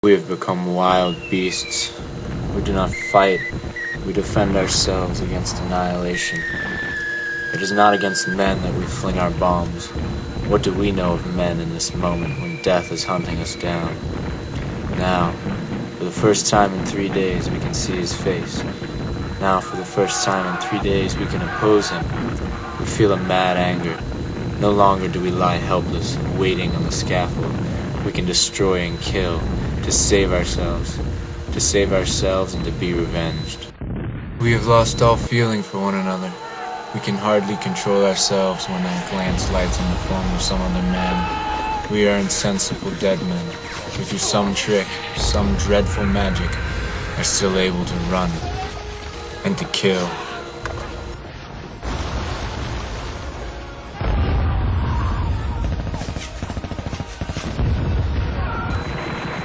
We have become wild beasts. We do not fight. We defend ourselves against annihilation. It is not against men that we fling our bombs. What do we know of men in this moment when death is hunting us down? Now, for the first time in 3 days, we can see his face. Now, for the first time in 3 days, we can oppose him. We feel a mad anger. No longer do we lie helpless, waiting on the scaffold. We can destroy and kill, to save ourselves and to be revenged. We have lost all feeling for one another. We can hardly control ourselves when a glance lights on the form of some other man. We are insensible dead men, who through some trick, some dreadful magic, are still able to run and to kill.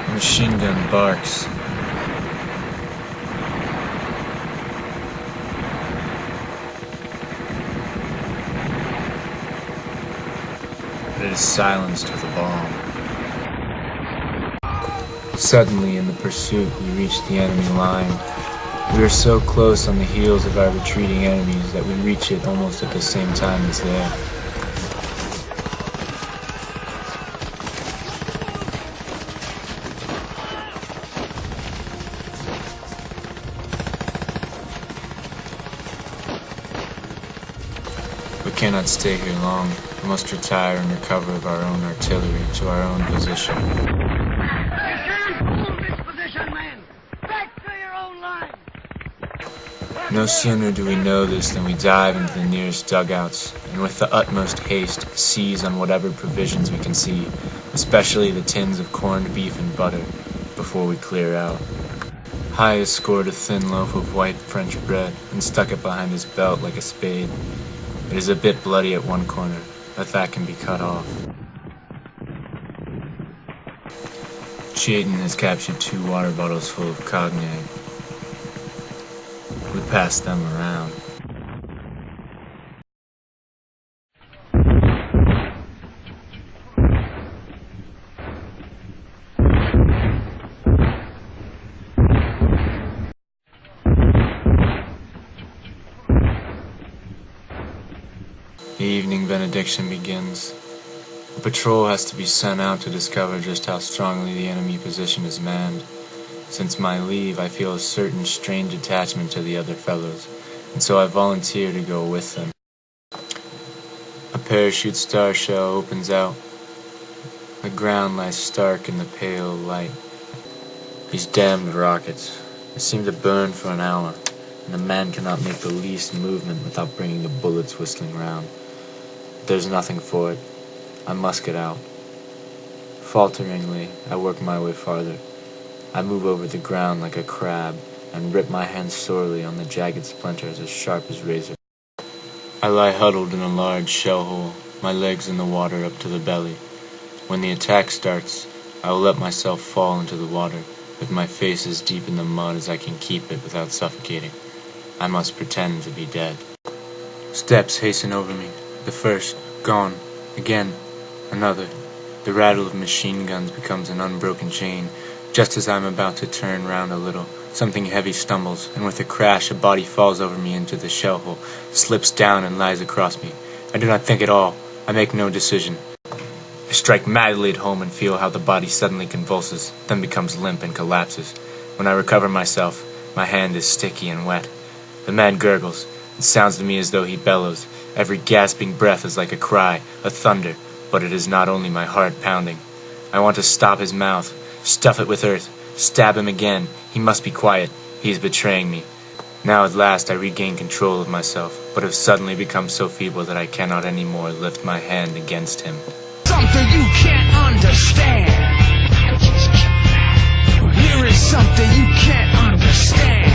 The machine gun barks. It is silenced with a bomb. Suddenly, in the pursuit, we reach the enemy line. We are so close on the heels of our retreating enemies that we reach it almost at the same time as they. We cannot stay here long. We must retire under cover of our own artillery to our own position. You can't hold this position, men! Back to your own line! No sooner do we know this than we dive into the nearest dugouts, and with the utmost haste seize on whatever provisions we can see, especially the tins of corned beef and butter, before we clear out. Hai has scored a thin loaf of white French bread and stuck it behind his belt like a spade. It is a bit bloody at one corner, but that can be cut off. Chayton has captured 2 water bottles full of cognac. We pass them around. The evening benediction begins. A patrol has to be sent out to discover just how strongly the enemy position is manned. Since my leave, I feel a certain strange attachment to the other fellows, and so I volunteer to go with them. A parachute star shell opens out. The ground lies stark in the pale light. These damned rockets. They seem to burn for an hour, and a man cannot make the least movement without bringing the bullets whistling round. There's nothing for it. I must get out. Falteringly, I work my way farther. I move over the ground like a crab and rip my hands sorely on the jagged splinters as sharp as razor. I lie huddled in a large shell hole, my legs in the water up to the belly. When the attack starts, I will let myself fall into the water, with my face as deep in the mud as I can keep it without suffocating. I must pretend to be dead. Steps hasten over me. The first, gone. Again, another. The rattle of machine guns becomes an unbroken chain. Just as I'm about to turn round a little, something heavy stumbles, and with a crash a body falls over me into the shell hole, slips down and lies across me. I do not think at all. I make no decision. I strike madly at home and feel how the body suddenly convulses, then becomes limp and collapses. When I recover myself, my hand is sticky and wet. The man gurgles. It sounds to me as though he bellows. Every gasping breath is like a cry, a thunder, but it is not only my heart pounding. I want to stop his mouth, stuff it with earth, stab him again. He must be quiet. He is betraying me. Now at last I regain control of myself, but have suddenly become so feeble that I cannot anymore lift my hand against him. Something you can't understand. There is something you can't understand.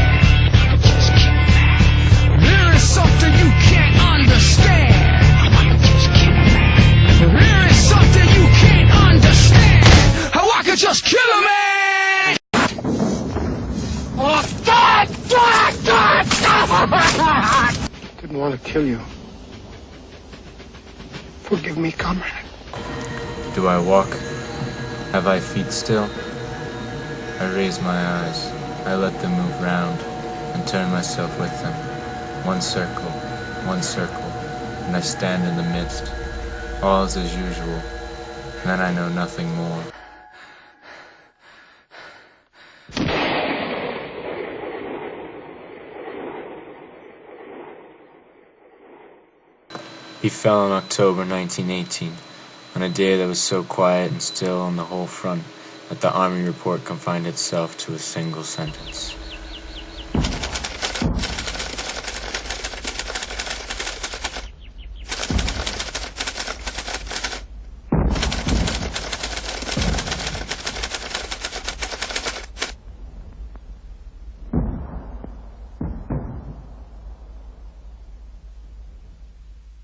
There is something you can't understand. There is something you can't understand. How I could just kill a man. Oh, stop! Didn't want to kill you. Forgive me, comrade. Do I walk? Have I feet still? I raise my eyes. I let them move round and turn myself with them. One circle, and I stand in the midst. All is as usual, and then I know nothing more. He fell in October 1918, on a day that was so quiet and still on the whole front that the Army report confined itself to a single sentence.